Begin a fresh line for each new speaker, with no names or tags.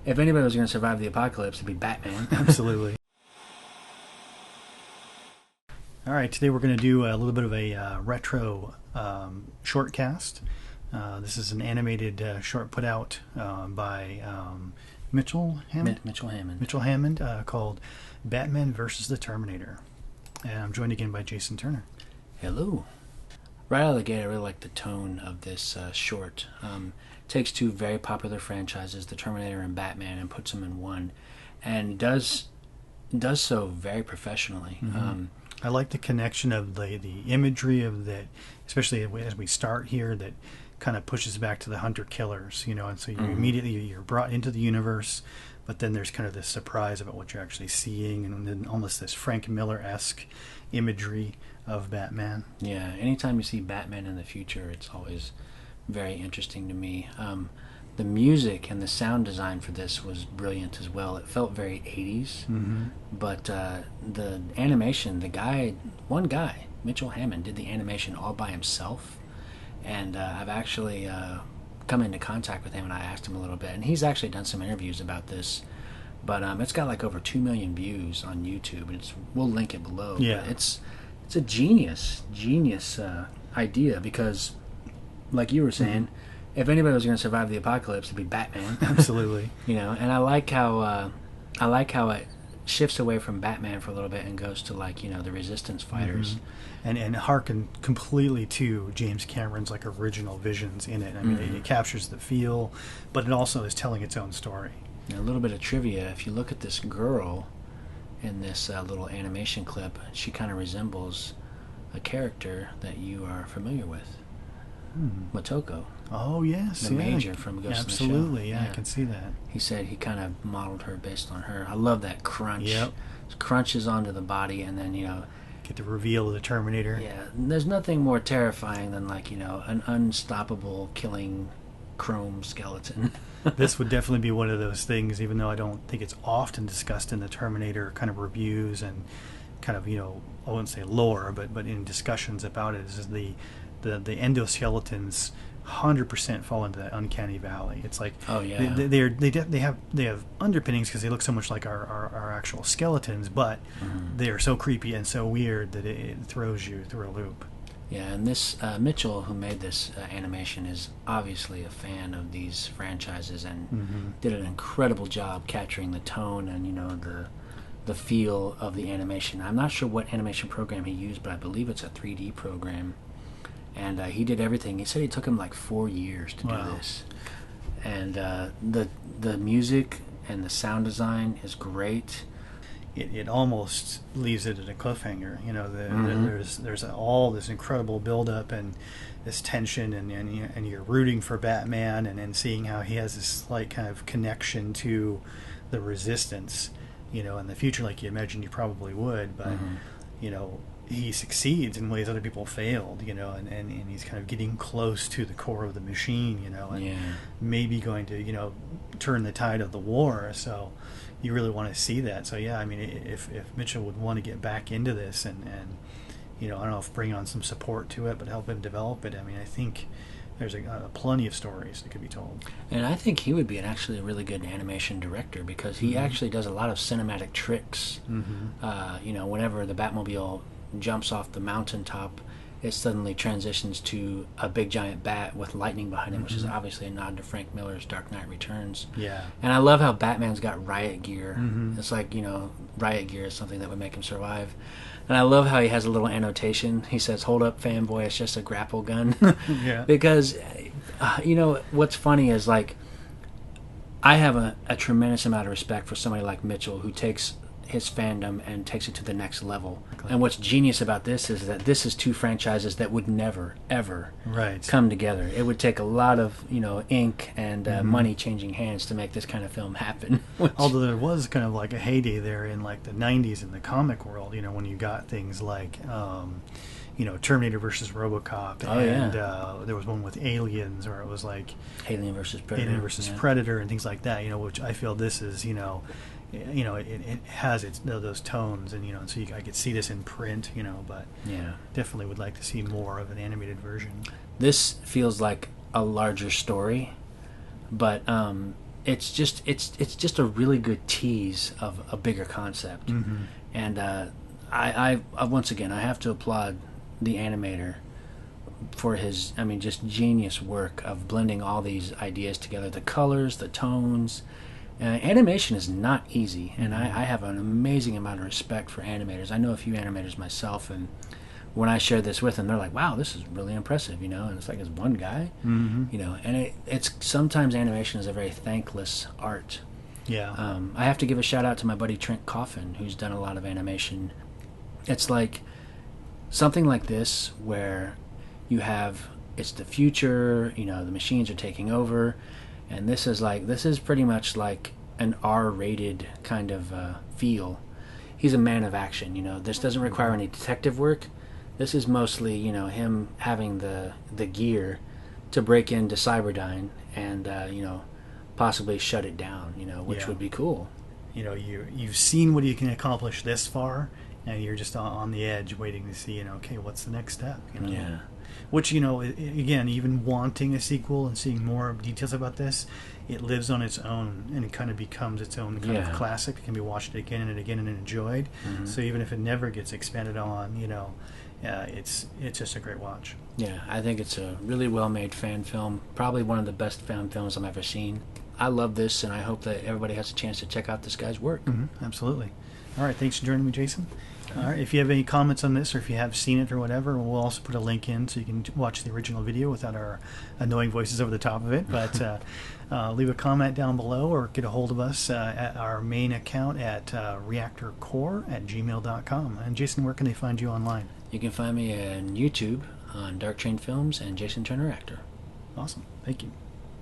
if anybody was going to survive the apocalypse, it'd be Batman.
Absolutely. All right, today we're going to do a little bit of a retro shortcast. This is an animated short put out by Mitchell Hammond. Mitchell Hammond, called Batman versus the Terminator. And I'm joined again by Jason Turner.
Hello. Right out of the gate, I really like the tone of this short. Takes two very popular franchises, the Terminator and Batman, and puts them in one, and does so very professionally.
Mm-hmm. I like the connection of the imagery of that, especially as we start here, that kind of pushes back to the hunter-killers, and so you're brought into the universe, but then there's kind of this surprise about what you're actually seeing, and then almost this Frank Miller-esque imagery of Batman.
Yeah, anytime you see Batman in the future, it's always very interesting to me. The music and the sound design for this was brilliant as well. It felt very 80s, but the animation, one guy, Mitchell Hammond, did the animation all by himself, and I've actually come into contact with him, and I asked him a little bit, and he's actually done some interviews about this, but it's got like over 2 million views on YouTube, and we'll link it below.
Yeah.
But it's a genius idea, because, like you were saying, if anybody was going to survive the apocalypse, it'd be Batman.
Absolutely.
And I like how it shifts away from Batman for a little bit and goes to the Resistance fighters,
and harken completely to James Cameron's original visions in it. I mean, it captures the feel, but it also is telling its own story.
And a little bit of trivia: if you look at this girl in this little animation clip, she kind of resembles a character that you are familiar with, Motoko.
Oh, yes.
The Major from Ghost in the Shell.
Absolutely, yeah, I can see that.
He said he kind of modeled her based on her. I love that crunch.
Yep.
It crunches onto the body, and then,
get the reveal of the Terminator.
Yeah, there's nothing more terrifying than, an unstoppable killing chrome skeleton.
This would definitely be one of those things, even though I don't think it's often discussed in the Terminator kind of reviews and kind of, I wouldn't say lore, but in discussions about it, is the endoskeletons 100% fall into that uncanny valley. It's like,
oh yeah,
they have underpinnings because they look so much like our actual skeletons, but they are so creepy and so weird that it throws you through a loop.
Yeah, and this Mitchell, who made this animation, is obviously a fan of these franchises and did an incredible job capturing the tone and the feel of the animation. I'm not sure what animation program he used, but I believe it's a 3D program. And he did everything. He said it took him 4 years to do this. And the music and the sound design is great.
It almost leaves it at a cliffhanger. There's all this incredible buildup and this tension, and you're rooting for Batman, and seeing how he has this slight kind of connection to the Resistance, in the future, like you imagine you probably would, but he succeeds in ways other people failed, and he's kind of getting close to the core of the machine, and maybe going to, turn the tide of the war. So you really want to see that. So yeah, I mean, if Mitchell would want to get back into this and I don't know if bring on some support to it, but help him develop it, I mean, I think there's plenty of stories that could be told.
And I think he would be actually a really good animation director, because he actually does a lot of cinematic tricks. Whenever the Batmobile jumps off the mountaintop, it suddenly transitions to a big giant bat with lightning behind him, which is obviously a nod to Frank Miller's Dark Knight Returns.
Yeah.
And I love how Batman's got riot gear. It's like, riot gear is something that would make him survive. And I love how he has a little annotation. He says, "Hold up, fanboy, it's just a grapple gun."
Yeah.
Because, what's funny is, I have a tremendous amount of respect for somebody like Mitchell, who takes his fandom and takes it to the next level. And what's genius about this is that this is two franchises that would never, ever come together. It would take a lot of, ink and money changing hands to make this kind of film happen.
Although there was kind of a heyday there in the 90s in the comic world, when you got things like Terminator versus RoboCop, there was one with aliens, or it was
Alien versus
Predator and things like that, which I feel this is, it has those tones, and so I could see this in print, but definitely would like to see more of an animated version.
This feels like a larger story, but it's just a really good tease of a bigger concept.
Mm-hmm.
And I once again I have to applaud the animator for his, I mean, just genius work of blending all these ideas together, the colors, the tones. Animation is not easy, and I have an amazing amount of respect for animators. I know a few animators myself, and when I share this with them, they're like, wow, this is really impressive, you know, and it's like, it's one guy, you know, and it's sometimes animation is a very thankless art.
Yeah.
I have to give a shout out to my buddy Trent Coffin, who's done a lot of animation. It's like something like this where you have, it's the future, you know, the machines are taking over, and this is pretty much like an R-rated kind of feel. He's a man of action, you know. This doesn't require any detective work. This is mostly, you know, him having the gear to break into Cyberdyne and you know, possibly shut it down, you know, which would be cool.
You know, you've seen what you can accomplish this far, and you're just on the edge waiting to see, you know, okay, what's the next step? You know?
Yeah.
Which, you know, again, even wanting a sequel and seeing more details about this, it lives on its own, and it kind of becomes its own kind of classic. It can be watched again and again and enjoyed. So even if it never gets expanded on, you know, it's just a great watch.
Yeah, I think it's a really well-made fan film. Probably one of the best fan films I've ever seen. I love this, and I hope that everybody has a chance to check out this guy's work.
Absolutely. All right, thanks for joining me, Jason. All right, if you have any comments on this, or if you have seen it or whatever, we'll also put a link in so you can watch the original video without our annoying voices over the top of it. But leave a comment down below, or get a hold of us at our main account at reactorcore@gmail.com. And Jason, where can they find you online?
You can find me on YouTube on Dark Train Films and Jason Turner Actor.
Awesome. Thank you.